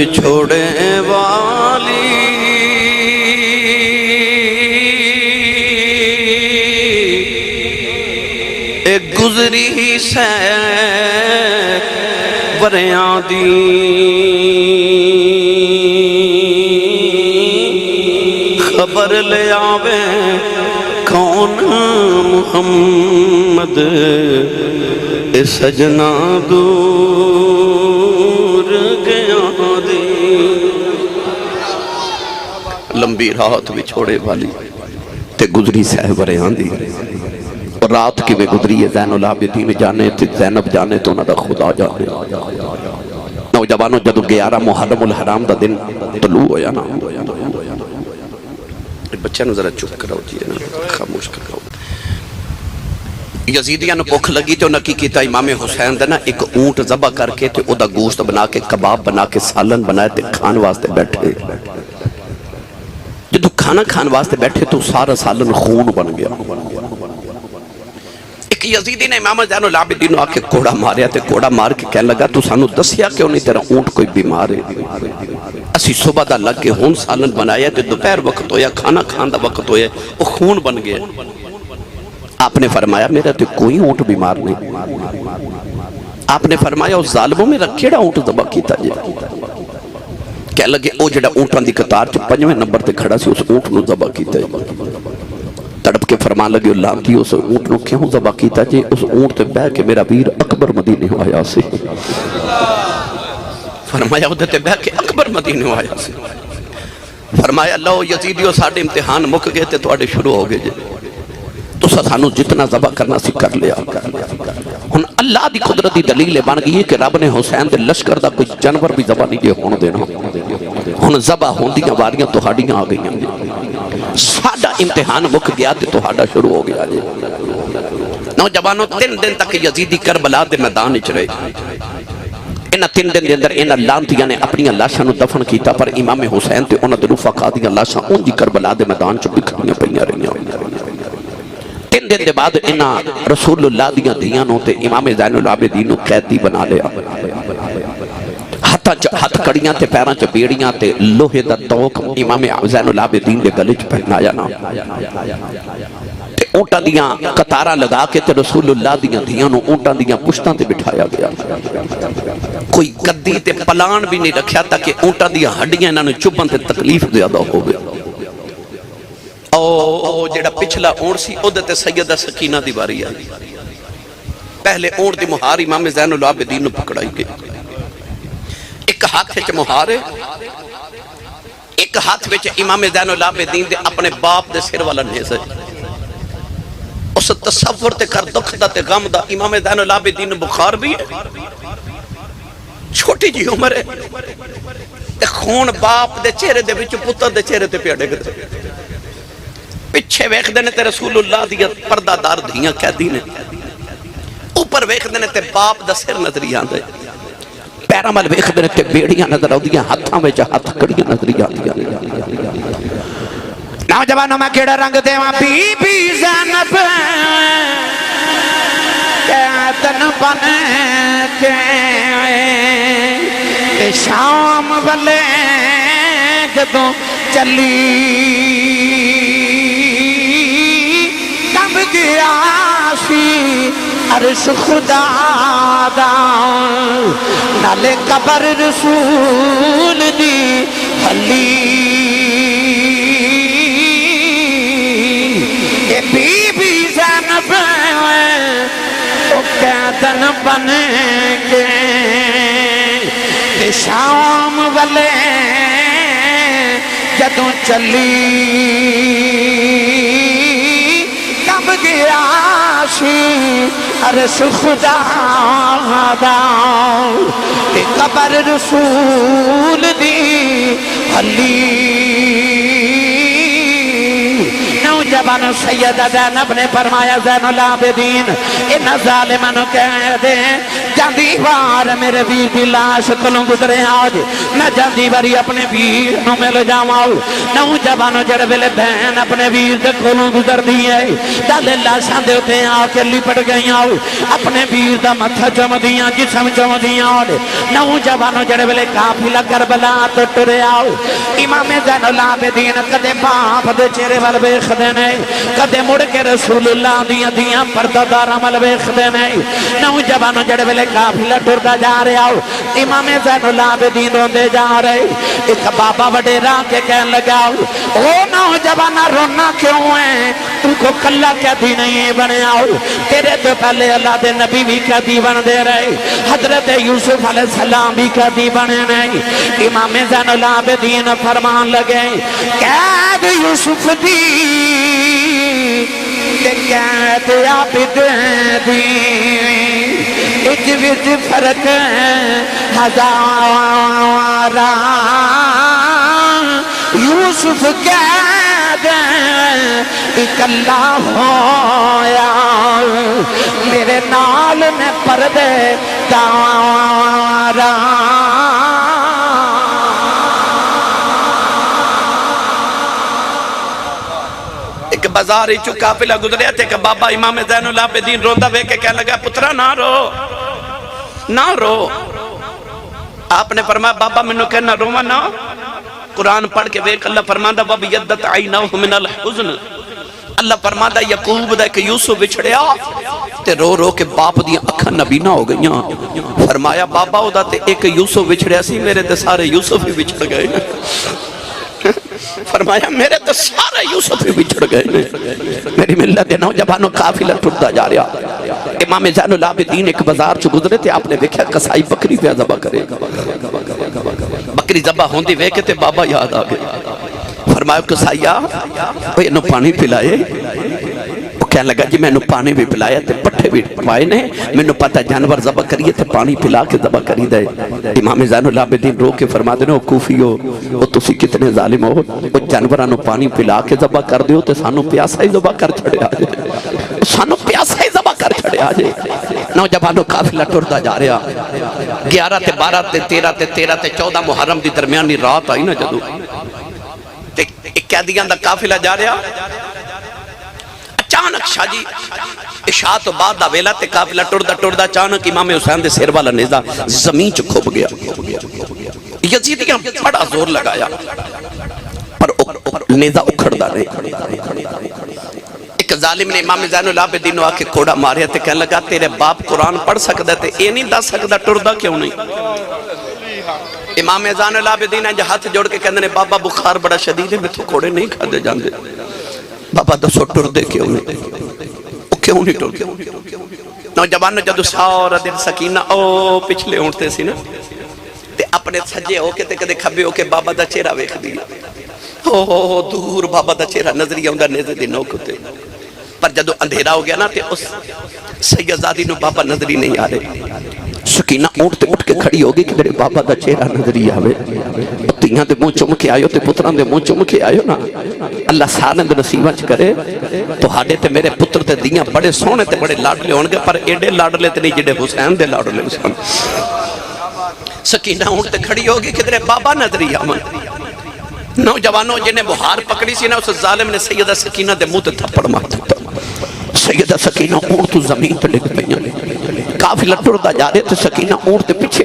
Speaker 2: بچھوڑے والی ایک گزری ہی سے وریاں دی خبر لے آوے کون محمد اے سجنا دور گیا دی لمبی رات وچھوڑے والی تے گزری سہ وریاں دی اور رات کی میں گزری ہے زین العابدین جانے تے زینب جانے تو انہاں دا خدا جانے نوجوانوں جدو 11 محرم الحرام دا دن طلوع ہویا نا بچہ نو ذرا چپ کراؤ جی خاموش کراؤ یزیدیاں نو بھوک لگی تو انہاں کی کیتا امام حسین دا نا ایک اونٹ ذبح کر کے تے او دا گوشت بنا کے کباب بنا کے سالن بنائے تے کھان واسطے بیٹھے جدو کھانا کھان واسطے بیٹھے تو سارا سالن خون بن گیا ایک یزیدی نے امام زین العابدین آ کے کوڑا ماریا تے کوڑا مار کے کہنے لگا تو سانو دسیا کیوں نہیں تیرا اونٹ کوئی بیمار ہے اسی صبح دا لگ کے ہون سالن بنایا تے دوپہر وقت ہویا کھانا کھان دا وقت ہویا وہ خون بن گیا آپ نے فرمایا میرا تو کوئی اونٹ بیمار نہیں آپ نے فرمایا اس ظالموں میں رکھیڑا اونٹ ذبح کیتا جی کہہ لگے او جڑا اونٹاں دی قطار چ 5ویں نمبر تے کھڑا سی اس اونٹ نو ذبح کیتا ہے تڑپ کے فرمان لگے اللہ کی اس اونٹ نو کیوں ذبح کیتا جی اس اونٹ تے بہ کے میرا ویر اکبر مدینے آیا سی فرمایا ادھر تے بہ کے اکبر مدینے آیا سی فرمایا لو یزیدیو ساڑھے امتحان مک گئے تے توڑے شروع ہو گئے جی تو ساتھانو جتنا ذبح کرنا سی کر لیا ہن اللہ دی قدرت دی دلیل بن گئی ہے کہ رب نے حسین دے لشکر دا کوئی جانور بھی ذبح نہیں دے ہون دینا ہن ذبح ہوندیاں واریاں تہاڈیاں آ گئیاں ساڈا امتحان مک گیا تے تہاڈا شروع ہو گیا جی نوجوانوں 3 دن تک یزیدی کربلا دے میدان وچ رہے انہاں 3 دن دے اندر انہاں لانتیاں نے اپنی لاشاں نو دفن کیتا پر امام حسین تے انہاں دے رفقا دیاں لاشاں اون دی کربلا دے میدان چ بکھریاں پئیاں رہیاں 3 دن دے بعد انہاں رسول اللہ دیاں دھیاں نو تے امام زین العابدین نو قیدی بنا لیا ہاتھ کڑیاں تے پیراں چ بیڑیاں تے لوہے دا توق امام زین العابدین دے گلے چ پہنایا نا تے اونٹاں دیاں قطاراں لگا کے تے رسول اللہ دیاں دھیاں نو اونٹاں دیاں پشتاں تے بٹھایا گیا کوئی گدی تے پلان بھی نہیں رکھیا تاکہ اونٹاں دیاں ہڈیاں انہاں نو چبھن تے تکلیف زیادہ ہوے او جڑا پچھلا اونٹ سی اودے تے سیدہ سکینہ دی واری آئی پہلے اونٹ دی مہار امام زین العابدین نو پکڑائی گئی ایک ہاتھ وچ مہار ہے ایک ہاتھ وچ امام زین العابدین دے اپنے باپ دے سر والا نیزہ ہے اس تصور تے کر دکھ دا تے غم دا امام زین العابدین بخار بھی ہے چھوٹی جی عمر ہے تے خون باپ دے چہرے دے وچ پتر دے چہرے تے پیڑے گئے پچھے ویکھ دینے تے رسول اللہ دیا پردہ دار دھیاں قیدی نے اوپر ویکھ دینے تے باپ دا سر نظری آندے پیرا مل ویکھ دینے تے بیڑیاں نظر آدیاں ہاتھاں وچ ہاتھ کڑیاں نظری آدیاں نوجوانوں میں کیڑا رنگ دیواں بی بی زینب قیدن بن کے شام والے جدوں چلی گیا سی عرش خدا دا نالے قبر رسول دی حلی اے بی بی زینب او قیدن بن کے شام والے جدوں چلی گیا سی عرش خدا دا تے قبر رسول دی حلی
Speaker 1: نوجوان سیدہ زینب نے فرمایا زین العابدین ان ظالماں نو کہہ دے جاندی وار میرے ویر دی لاش کولوں گزرے آج میں جاندی واری اپنے ویر نو مل جاواں نوجوان جڑ ویلے بہن اپنے ویر دے کولوں گزر دی ہے دل لاشاں دے اوتے آ کے لپٹ گئیاں اپنے ویر دا متھا چومدیاں جسم چومدیاں نوجوان جڑ ویلے قافلہ کربلا تو ٹریا امام زین العابدین کدے باپ دے چہرے ول ویکھدے نے کدے مڑ کے رسول اللہ دیاں دیاں پرداداراں ول ویکھدے نے نوجوان جڑ ویلے قافلہ ٹردا جا رہا امام زین العابدین روندے جا رہے ایک بابا وڈیرا کے کہن لگا او نوجوان رونا کیوں ہے تم کو کلا قیدی نہیں بنیا تیرے تو پہلے اللہ دے نبی بھی قیدی بن دے رہے حضرت یوسف علیہ السلام بھی قیدی بنے نہیں امام زین العابدین فرمان لگے قید یوسف دی تے قید عابد دی اج وچ فرق ہزاراں یوسف قید اکلا ہویا میرے نال میں پردے داراں
Speaker 2: ایک بازار چو قافلہ گزریا تھے کہ بابا امام زین العابدین روندا وے کے کہنے لگا پترا نہ رو نہ رو آپ نے فرمایا بابا منو کہنا روما نہ قرآن پڑھ کے ویک اللہ فرماندہ وَبِيَدَّتْ عَيْنَوْهُ مِنَ الْحُزْنِ اللہ فرماندہ یعقوب دا کہ یوسف بچھڑیا تے رو رو کے باپ دیاں اکھاں نبینہ ہو گئیاں فرمایا بابا او دا تے ایک یوسف بچھڑیا سی میرے تے سارے یوسف ہی بچھڑ گئے فرمایا میرے تو سارے یوسف ہی بچھڑ گئے میری ملت نوجوانوں قافلہ ٹرتا جا رہا امام زین العابدین ایک بازار چو گزرے تھے آپ نے دیکھا کسائی بکری پہ ذبح کرے بکری ذبح ہوندی ویکھے تے بابا یاد آ گئے فرمایا کسائیا وہ انہوں پانی پلائے وہ کہنے لگا جی میں انہوں پانی بھی پلایا تے پٹھے بھی پائے نے میں انہوں پتا جانور ذبح کریے تے پانی پلا کے ذبح کری دے امام زین العابدین رو کے فرما دینے وہ کوفی ہو وہ تسی کتنے ظالم ہو وہ جانورانو پانی پلا کے ذبح کر دیو تے سانو پیاسا ہی ذبح کر چھڑے آجے سانو پیاسا ہی ذبح کر چھڑے آجے نوجوانوں قافلہ ٹرتا جا رہا 11 تے 12 تے 13 تے 13 تے 14 محرم دی درمیانی رات آئی نا جدو ایک قیدیاں دا قافلہ جا رہا اچانک شاہ جی عشاء تو بعد دا ویلا تے قافلہ ٹردا اچانک امام حسین دے سیر والا نیزہ زمین چ کھپ گیا یزیدیاں بڑا زور لگایا پر نیزہ اکھڑدا نہیں ایک ظالم نے امام زین العابدین نو آکے کوڑا ماریا تے کہنے لگا تیرے باپ قرآن پڑھ سکدا تے اے نہیں دس سکدا ٹردا کیوں نہیں امام زین العابدین نے ہاتھ جوڑ کے کہندے نے بابا بخار بڑا شدید ہے میں تو کوڑے نہیں کھا دے جاندے بابا دسو ٹردے کیوں نہیں کیوں نہیں ٹردے نوجوان نے جدو سارا دن سکینہ او پچھلے اونٹتے سی نا تے اپنے سجے ہو کے تے کدے کھبے ہو کے بابا دا چہرہ ویکھ دیا دور بابا دا چہرہ نظری آؤں دا نیزے دی نوک ہوتے پر جدو اندھیرا ہو گیا نا تے اس سیدزادی نو بابا نظری نہیں آ رہے سکینہ اونٹتے اٹھ کے کھڑی ہوگی کہ میرے بابا دا چہرہ نظری آوے تیہاں دے منہ چم کے آئیو تے پتران دے منہ چم کے آئیو نا اللہ سارے دے نصیبہ چ کرے تو ہاڑے تے میرے پتر تے دیاں بڑے سونے تے بڑے لاڈلے ہونگے پر ایڈے لاڈلے تے نہیں جڑے حسین دے لاڈلے حسین سکینہ اونٹتے کھڑی ہوگی کہ میرے بابا نظری آمن نوجوانوں جنہیں بہار پکڑی سی نا اس ظالم نے سیدہ سکینہ دے منہ تے تھپڑ مار دیتا سیدہ سکینہ اونٹ تو زمین پہ لگ پہیاں قافلہ ٹردا جا رہے تو سکینہ اونٹ تے پیچھے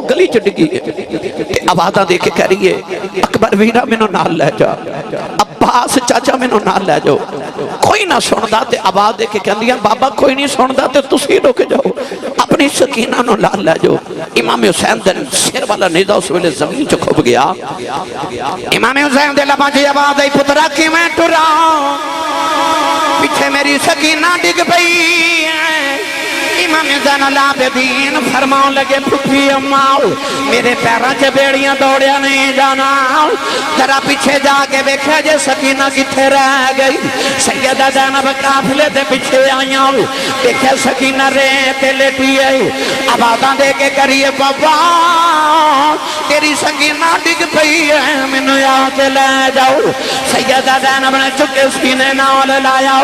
Speaker 2: گلی چ ڈگی ہے آوازاں دے کے کہہ رہی ہے اکبر ویرا مینوں نال لے جا عباس چاچا مینوں نال لے جاؤ کوئی نہ سندا تے آواز دے کے کہندیاں بابا کوئی نہیں سندا تے تسی رک جاؤ اپنی سکینہ نو نال لے جاؤ امام حسین دے سر والا نیزہ اس ویلے زمین چ کھپ گیا امام حسین دے لباں چ آواز آئی پترا کیویں ٹراں پیچھے میری سکینہ ڈگ پئی
Speaker 1: امام زین العابدین فرماؤں لگے پھپھی اماؤ میرے پیروں سے بیڑیاں دوڑیا نہیں جانا ذرا پیچھے جا کے دیکھا جے سکینہ کتھے رہ گئی سیدہ زینب قافلے دے پیچھے آئیاں دیکھا سکینہ ریتے لیٹی ہے آباداں دے کے کریے بابا تیری سکینہ ڈگ پئی ہے منو یا کے لے جاؤ سیدہ زینب نے چکے سکینے نال لایا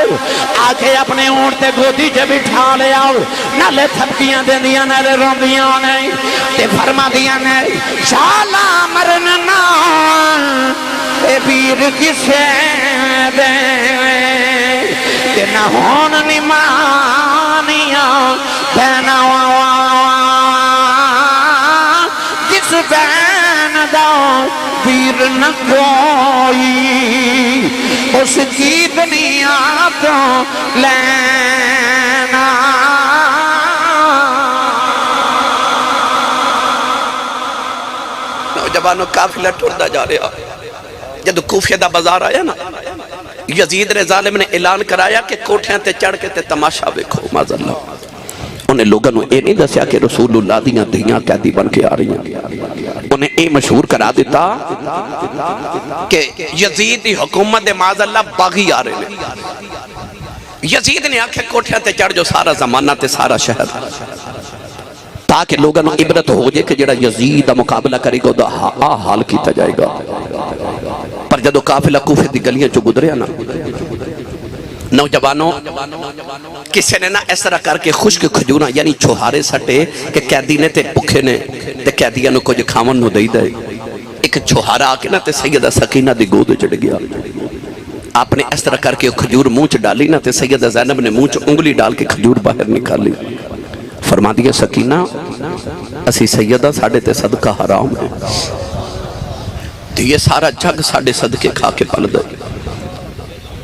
Speaker 1: آکے اپنے اونٹ تے گودی جے بٹھا لے آؤ نالے تھپکیاں دے دیا نالے روندیاں نہیں تے فرما دیا نہیں شالا مرننا اے پیر کسے دے تے نہ ہون نمانیاں بہنا جس بہن دا پیر نہ کوئی اس کی دنیا تو لینا
Speaker 2: نوجوانوں قافلہ ٹردا جا رہا جب کوفے دا بازار آیا نا یزید نے ظالم نے اعلان کرایا کہ کوٹھیاں تے چڑھ کے تے تماشا دیکھو معذاللہ انہیں لوگوں نے یہ نہیں دسیا کہ رسول اللہ دیاں دھیاں قیدی بن کے آ رہی ہیں انہیں یہ مشہور کرا دیتا کہ یزید دی حکومت دے معذاللہ باغی آ رہے ہیں یزید نے آنکھیں کوٹھیاں تے چڑھ جو سارا زمانہ تے سارا شہر تاکہ لوگوں نے عبرت ہو جائے کہ جڑا یزید دا مقابلہ کرے گا دا حال کیتا جائے گا پر جدو قافلہ کوفے دی گلیاں چو گدریا نا نوجوانوں کسی نے نا اس طرح کر کے خشک کھجورا یعنی چھوہارے سٹے کہ قیدی نے تے پکھے نے تے قیدیاں نو کچھ کھامن نو دئی دے ایک چھوہارا آکے نا تے سیدہ سکینہ دی گود چڑھ گیا آپ نے اس طرح کر کے کھجور منہ ڈالی نا تے سیدہ زینب نے منہ انگلی ڈال کے کھجور باہر نکالی فرما دیا سکینہ اسی سیدہ ساڑھے تے صدقہ حرام ہے تو یہ سارا جگ ساڑھے صدقے کھا کے پل دے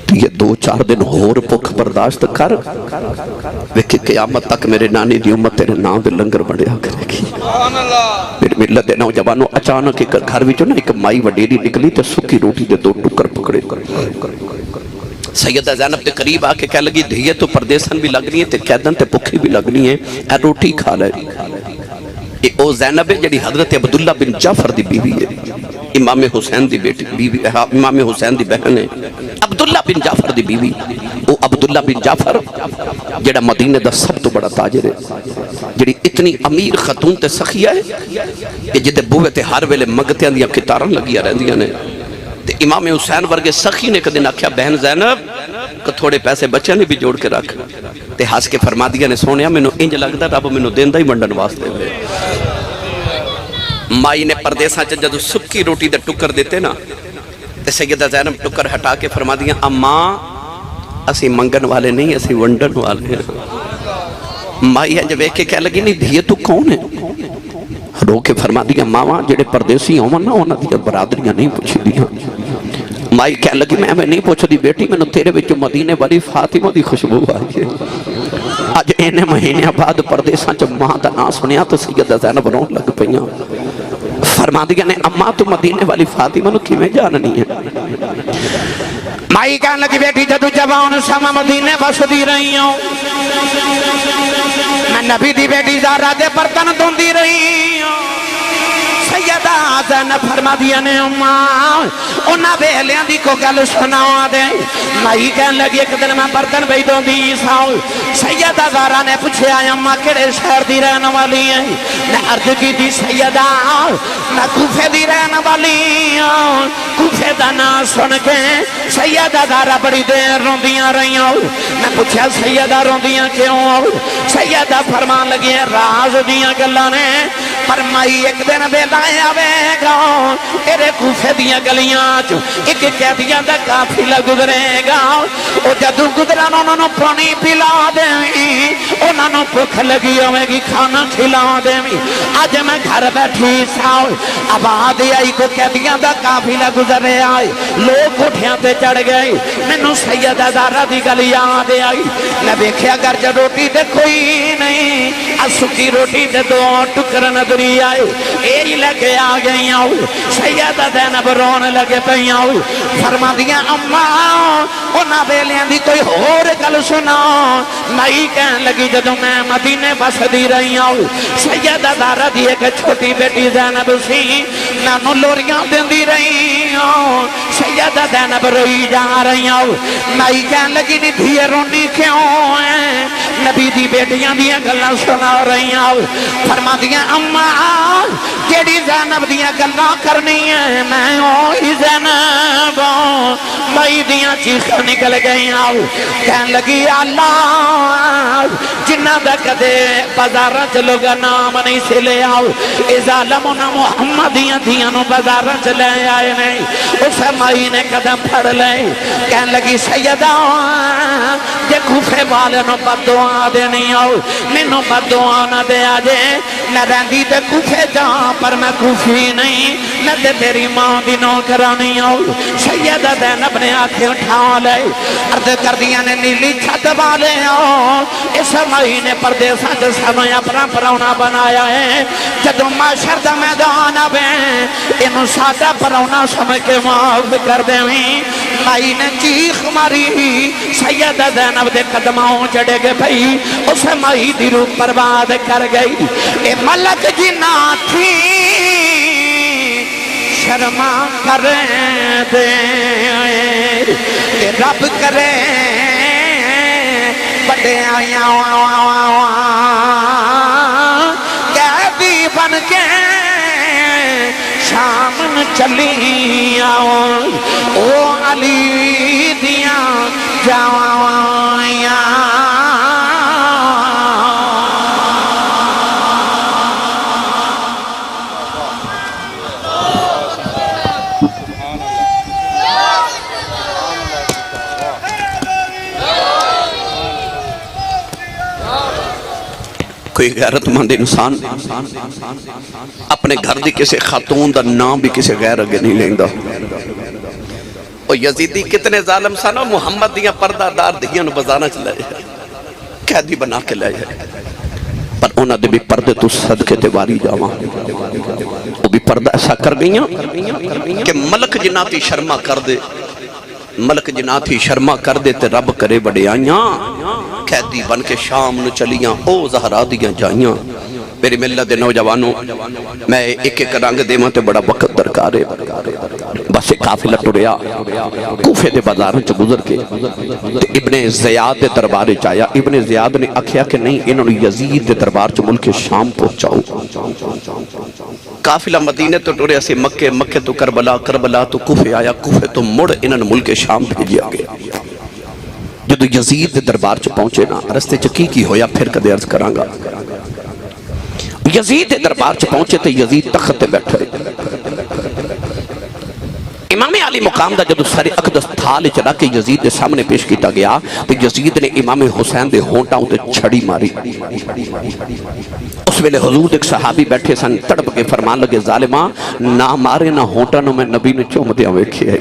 Speaker 2: تو یہ 2-4 دن ہور پک برداشت کر ویکھے قیامت تک میرے نانی دی امت تیرے نام دے لنگر بڑھیا کرے گی میرے ملت دے نوجوانوں اچانک ایک گھر بھی جو نا ایک مائی وڈیری نکلی تو سکی روٹی دے 2 ٹکر پکڑے سیدہ زینب تے قریب آکے کہہ لگی دھیے تو پردیسن بھی لگنی ہے تے قیدن تے پکھی بھی لگنی ہے اے روٹی کھا لے او زینب جڑی حضرت عبداللہ بن جعفر دی بیوی ہے امام حسین دی بیٹی بیوی امام حسین دی بہن ہے عبداللہ بن جعفر دی بیوی او عبداللہ بن جعفر جڑا مدینہ دا سب تو بڑا تاجر ہے جڑی اتنی امیر خاتون تے سخیہ ہے کہ جدے بوے تے ہر ویلے مگتیاں دیاں کتارن لگیا رہندیاں نے تے امام حسین ورگے سخی نے کدن آکھیا بہن زینب کہ تھوڑے پیسے بچے نے بھی جوڑ کے رکھ تے ہاس کے فرما دیا نے سونیا میں نو انج لگدا رب میں نو دیندہ ہی منڈن واسطے ہوئے مائی نے پردیساں چا جدو سکی روٹی دے ٹکر دیتے نا تے سیدہ زینب ٹکر ہٹا کے فرما دیا اماں اسی منگن والے نہیں اسی ونڈن والے ہیں مائی انج ویکھ کے کہہ لگی نہیں دھیے تو کون ہے رو کے فرما دیا ماما جڑے پردیسی ہوں نا انہاں دی برادریاں نہیں پوچھی دیا مائی کہہ لگی میں نہیں پوچھ دی بیٹی میں نے تیرے وچ مدینے والی فاطمہ دی خوشبو آئی ہے آج اینے مہینے بعد پردیساں چ ماں دا نام سنیا تو سیدہ زینب رون لگ پئیاں فرما دیا نے اماں تو مدینے والی فاطمہ نو کیویں جاننی ہے
Speaker 1: مائی کہنے لگی بیٹی جدو جوان سما مدینے بس دی رہی ہوں میں نبی دی بیٹی زہرا دے برتن دھوندی رہی ہوں سیدہ زینب فرما دیا نے اماں انہاں ویلیاں دی کو گل سناوا دے مائی کہنے لگی ایک دن میں برتن بھئی دھوندی ساؤ سیدہ زہرا نے پوچھے آیا اماں کیڑے شہر دی رہنے والی ہیں میں عرض کی تھی سیدہ میں کوفے دی رہنے والی ہوں کوفے دا نام سن کے سیدہ زہرا بڑی دیر روندیاں رہی ہوں میں پوچھا سیدہ روندیاں کیوں سیدہ فرمان لگی ہے راز دیاں گلاں نے فرمائی ایک دن بیلائے آوے گا تیرے کوفے دیاں گلیاں چو ایک قیدیاں دا قافلہ گزرے گا او جدو گزران انہوں نے پانی پلا دیں انہوں نے بھوک لگی ہوئے گی کھانا کھلا دیں آج میں گھر بیٹھی ساؤ آباد آئی کو قیدیاں دا قافلہ گزرے آئے لوگ کوٹھیاں تے چڑھ گئے مینوں سیدہ زہرا دی گل یاد آئی میں دیکھیا گھر جو روٹی تے کوئی نہیں سکی روٹی تے 2 ٹکر نظری آئے اے روٹی لے کے آ گئی سیدہ زینب رون لگے پئی فرماندیاں اما انہاں ویلیاں دی کوئی ہور گل سنا مائی کہن لگی جدوں میں مدینے بسدی رہی سیدہ زہرا دی ایک چھوٹی بیٹی زینب سی نانو لوریاں دیندی رہی سیدہ زینب روئی جا رہی مائی کہن لگی نہیں دھیے رونی کیوں ہے نبی دی بیٹیاں دیاں گلاں سنا رہی فرماندیاں اما جیڑی زینب دیاں گلاں کرنی ہے میں اوہی زینب مائی دیاں چیخاں نکل گئی کہن لگی اللہ جنہ دا کدے بازاراں چ لوگا نام نہیں سے لے اے ظالمونا محمدیاں دیاں نو بازاراں چ لے آئے نہیں اس مائی نے قدم پھڑ لے کہن لگی سیدہ جے کوفے والے نو بددعا دینی مینوں بددعا نہ دے آجے میں رہندی تے کوفے جاں پر میں کوفی نہیں میں تے تیری ماں دی نوکرانی سیدہ زینب نے آنکھیں اٹھا لے عرض کر دیا نے نیلی چھت والے اس مائی نے پردیساں جو سمیں اپنا پرونا بنایا ہے جدو معاشر دا میدان آبے انہوں سادہ پرونا سمجھ کے معاف کر دیں مائی نے چیخ ماری سیدہ زینب دے قدموں چڑھے گے بھئی اس مائی دی روح برباد کر گئی اے ملک جنا تھی شرما کریں دے کہ رب کرے بڑے آیاں قیدی بن کے شام چلی آؤں او علی دیاں جاوائیاں
Speaker 2: کوئی غیرت مند انسان اپنے گھر دی کسی خاتون دا نام بھی کسی غیر اگے نہیں لیندہ اور یزیدی کتنے ظالم سانا محمد دیاں پردہ دار دیاں نو بزانا چلے جائے قیدی بنا کے لے جائے پر انہاں دے بھی پردے تو صدقے تے واری جاواں وہ بھی پردہ ایسا کر گئیاں کہ ملک جناتی شرما کر دے ملک جناتی شرما کر دے تے رب کرے بڑے آئیاں قیدی بن کے شام نو چلیاں او زہرا دیاں جائیاں میری ملت دے نوجوانوں میں ایک ایک رنگ دے ماں تے بڑا وقت درکار ہے بس ایک قافلہ ٹریا کوفے دے بازاروں چ گزر کے ابن زیاد دے دربارے چایا ابن زیاد نے آکھیا کہ نہیں انہوں نے یزید دے دربار چ ملک شام پہنچاؤ قافلہ مدینے تو ٹریا سے مکے مکے تو کربلا کربلا تو کوفے آیا کوفے تو مڑ انہوں نے ملک شام بھیجیا گیا جدو یزید دے دربار چ پہنچے نا رستے چ کی ہویا پھر کدے عرض کرانگا یزید دے دربار چ پہنچے تے یزید تخت تے بیٹھے امام علی مقام دا جدو سارے اقدس تھال چلا کے یزید دے سامنے پیش کیتا گیا تو یزید نے امام حسین دے ہونٹاں تے چھڑی ماری اس ویلے حضور ایک صحابی بیٹھے سن تڑپ کے فرمان لگے ظالماں نہ مارے نہ ہونٹاں نو میں نبی نے چوم دیا ویکھے ہے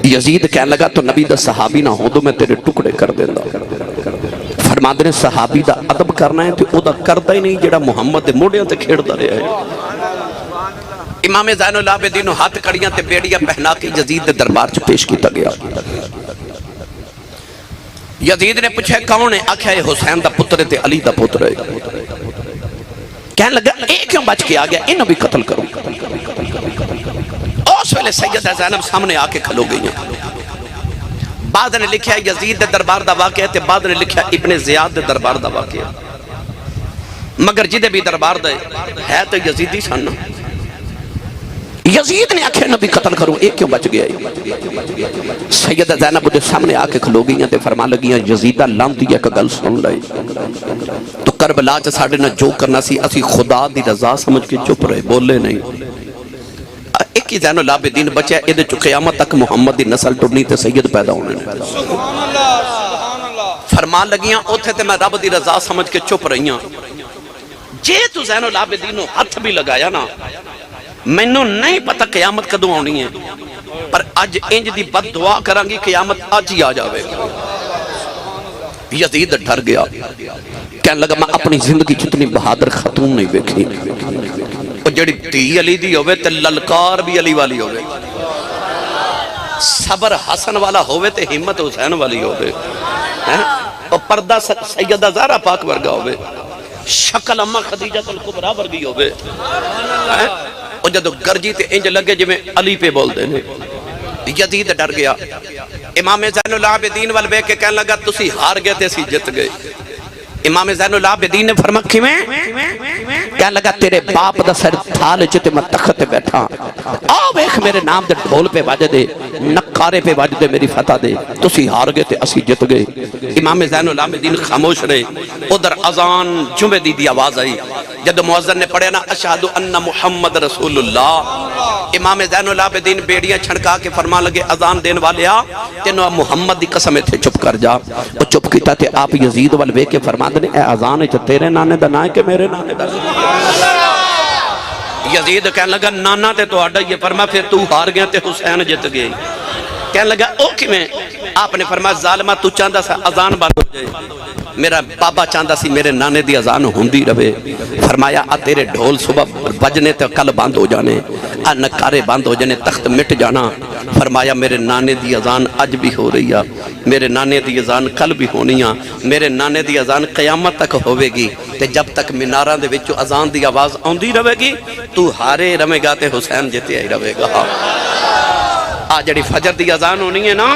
Speaker 2: یزید کہنے لگا تو نبی دا صحابی نہ ہوں دو میں تیرے ٹکڑے کر دینا فرماندے نے صحابی دا عدب کرنا ہے تو او دا کردہ ہی نہیں جڑا محمد دے موڑیاں تے کھیڑتا رہے ہے امام زین العابدین ہاتھ کڑیاں تے بیڑیاں پہنا کے یزید دے دربار چ پیش کیتا گیا یزید نے پوچھا کون ہے آکھیا ہے حسین دا پتر تے علی دا پتر ہے کہنے لگا اے کیوں بچ کے آ گیا انہوں بھی قتل کروں اس ویلے سیدہ زینب سامنے آ کے کھلو گئی ہیں بعد نے لکھا یزید دے دربار دا واقعہ تے بعد نے لکھا ابن زیاد دے دربار دا واقعہ مگر جدے بھی دربار دے ہے تو یزیدی سن یزید نے آکھے نبی قتل کروں ایک کیوں بچ گیا سیدہ زینب دے سامنے آ کے کھلو گئی ہیں تے فرما لگی ہیں یزیدہ لانتی ہے کہ گل سن لئی تو کربلا چ ساڈے نہ جو کرنا سی اسی خدا دی رضا سمجھ کے چپ رہے بولے نہیں ایک ہی زین العابدین بچہ ادھے چو قیامت تک محمد دی نسل ٹرنی تے سید پیدا ہونے نے فرمان لگیاں اوتھے تے میں رب دی رضا سمجھ کے چپ رہیاں جے تو زین العابدین ہاتھ بھی لگایا نا میں نو نہیں پتا قیامت کدوں ہونی ہے پر اج انج دی بد دعا کرانگی قیامت آج ہی آ جاوے یزید ڈر گیا کہنے لگا میں اپنی زندگی جتنی بہادر خاتون نہیں ویکھی وہ جڑی دھی علی دی ہوئے تے للکار بھی علی والی ہوئے، صبر حسن والا ہوئے تے ہمت حسین والی ہوئے، اور پردہ سیدہ زہرا پاک ورگا ہوئے، شکل اماں خدیجہ الکبریٰ ورگی ہوئے، اور جدو گرجی تے انج لگے جو میں علی پہ بول دینے۔ یزید ڈر گیا، امام زین العابدین والبے کے کہنے لگا تسی ہار گئے تے اسی جت گئے۔ امام زین العابدین نے فرمایا کیویں؟ کہنے لگا تیرے باپ دا سر تھال چ تے میں تخت تے بیٹھا، آ ویکھ میرے نام دے ڈھول پہ بج دے، نقارے پہ بج دے، میری فتح دے، تسی ہار گئے تے اسی جت گئے۔ امام زین العابدین خاموش رہے۔ ادھر اذان جمعے دی آواز آئی، جب مؤذن نے پڑھے نا اشہد ان محمد رسول اللہ، امام زین العابدین بیڑیاں چھڑکا کے فرما لگے اذان دین والے آ تینوں محمد دی قسم تھے چپ کر جا۔ وہ چپ کیتا تے آپ یزید والوے کے فرما دنے اے اذان ہے تیرے نانے دا نائے کہ میرے نانے دا؟ یزید کہنے لگا نانا تے تو آڈا یہ فرما پھر تو ہار گیا تے حسین جت گئی۔ کہنے لگا او کی میں؟ آپ نے فرمایا ظالمہ تو چاندہ سا اذان بند ہو جائے، میرا بابا چاندہ سی میرے نانے دی اذان ہوندی رہے۔ فرمایا آ تیرے ڈھول صبح بجنے تے کل بند ہو جانے، آ نکارے بند ہو جانے، تخت مٹ جانا۔ فرمایا میرے نانے دی اذان اج بھی ہو رہی ہے، میرے نانے دی اذان کل بھی ہونی ہے، میرے نانے دی اذان قیامت تک ہوئے گی، تے جب تک مناراں دے وچوں اذان دی آواز آندی رہے گی تو ہارے رہے گا تے حسین جتے ہی رہے گا۔ آ جڑی فجر دی اذان ہونی ہے نا،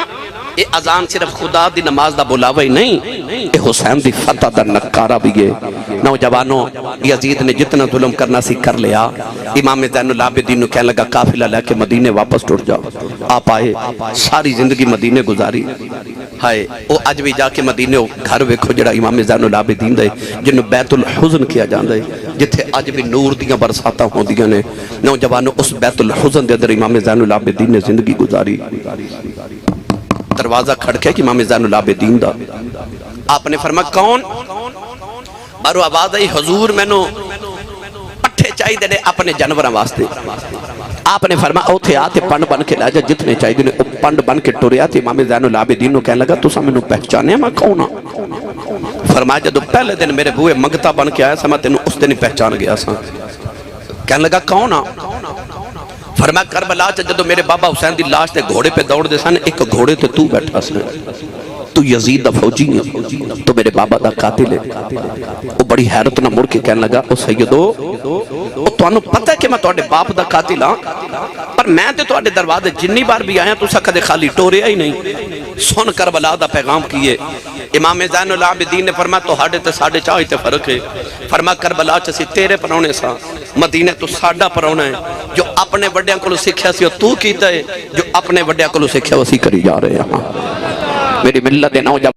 Speaker 2: یہ اذان صرف خدا دی نماز دا بلاوا ہی نہیں، یہ حسین دی فتح دا نکارہ بھی ہے۔ نوجوانوں یزید نے جتنا ظلم کرنا سی کر لیا۔ امام زین العابدین نے کہنے لگا قافلہ لے کے مدینے واپس ٹوٹ جاؤ۔ آپ آئے، ساری زندگی مدینے گزاری، ہائے وہ اج بھی جا کے مدینے گھر ویکھو جڑا امام زین العابدین دے جنہوں بیت الحزن کیا جاندہ ہے، جتھے اج بھی نور دیاں برساتاں ہوندیاں نے۔ نوجوانوں اس بیت الحزن دے اندر امام زین العابدین نے زندگی گزاری۔ دروازہ کھڑکے کہ امام زین العابدین دا، آپ نے فرمایا کون؟ اور آواز آئی حضور میں نو پٹھے چاہی دے اپنے جانوراں واسطے۔ آپ نے فرمایا اوتھے آتے پنڈ بن کے لے جا جتنے چاہی دے پنڈ بن کے ٹریا تے امام زین العابدین نو کہنے لگا تساں مینوں پہچانے میں کون ہاں؟ فرمایا جدو پہلے دن میرے بوئے منگتا بن کے آیا سا میں تینوں اس دن پہچان گیا سا۔ کہنے لگا کون ہاں؟ فرمایا کربلا چا جدو میرے بابا حسین دی لاش تے گھوڑے پہ دوڑ دے سن، ایک گھوڑے تے تو بیٹھا سن، تو یزید دا فوجی ہے، تو میرے بابا دا قاتل ہے۔ وہ بڑی حیرت نہ مڑ کے کہنے لگا او سیدو تو انہوں پتہ ہے کہ میں توڑے باپ دا قاتل ہاں، پر میں تے توڑے دروازے جنی بار بھی آیا تو سا کدے خالی ٹوریا ہی نہیں۔ سن کربلا دا پیغام کیے۔ امام زین العابدین نے فرمایا تو ہاڑے تے ساڑھے چاہی تے فرق ہے۔ فرمایا کربلا چسی تیرے پرونے سا، مدینے تو ساڑھا پرونا ہے، جو اپنے وڈیاں کو سکھیا سی تو کیتا ہے، جو اپنے وڈیاں کو سکھیا وہ سی کری جا رہے ہیں۔ میری ملت نوجوان